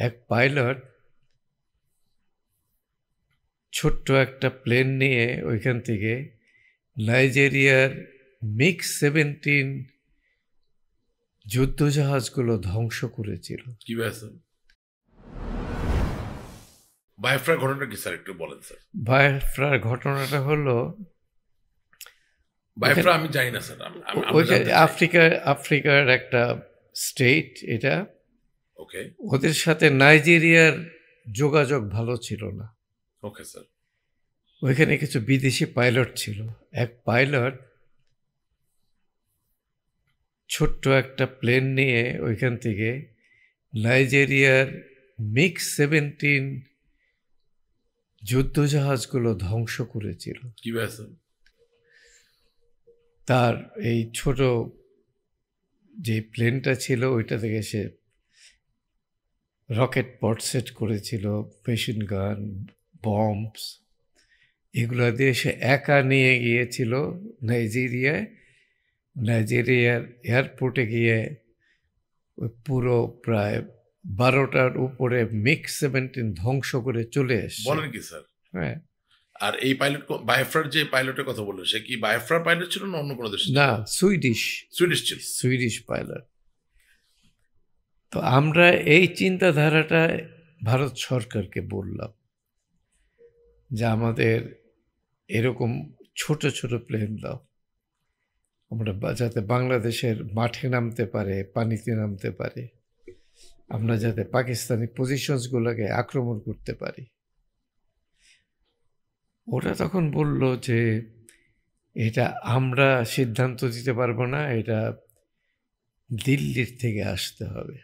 এক পাইলট ছোট্ট একটা প্লেন নিয়ে ওইখান থেকে নাইজেরিয়ার MiG-17 যুদ্ধজাহাজগুলো ধ্বংস করেছিল। কিভাবে স্যার? বায়োফ্রার ঘটনা কি স্যার একটু বলেন স্যার। বায়োফ্রার ঘটনাটা হলো, বায়োফ্রা আমি জানি না স্যার। ওইখানে আফ্রিকার একটা স্টেট এটা। ওকে ওদের সাথে নাইজেরিয়ার যোগাযোগ ভালো ছিল না। Okay sir. ওইখানে কিছু বিদেশি পাইলট ছিল। এক পাইলট ছোট্ট একটা প্লেন নিয়ে ওইখান থেকে নাইজেরিয়ার MiG-17 যুদ্ধজাহাজগুলো ধ্বংস করেছিল। কিভাবে স্যার? তার এই ছোট যে প্লেনটা ছিল ওইটা থেকে সে রকেট পড সেট করেছিল, মেশিন গান, বম্বস, এগুলো দিয়ে সে একা নিয়ে গিয়েছিল নাইজেরিয়ার এয়ারপোর্টে গিয়ে ওই পুরো প্রায় 12টার উপরে MiG-17 ধ্বংস করে চলে এসেছে। বলেন কি স্যার? হ্যাঁ। আর এই পাইলট, বায়োফ্রার যে পাইলটের কথা বললেন, সে কি বায়োফ্রার পাইলট ছিল না অন্য কোনো দেশ? না, সুইডিশ ছিল। Swedish pilot. তো আমরা এই চিন্তাধারাটা ভারত সরকারকে বললাম যে আমাদের এরকম ছোট ছোট প্লেন দাও, আমরা যাতে বাংলাদেশের মাঠে নামতে পারে, পানিতে নামতে পারে, আমরা যাতে পাকিস্তানি পজিশনসগুলোকে আক্রমণ করতে পারি। ওরা তখন বলল যে এটা আমরা সিদ্ধান্ত দিতে পারবো না, এটা দিল্লির থেকে আসতে হবে।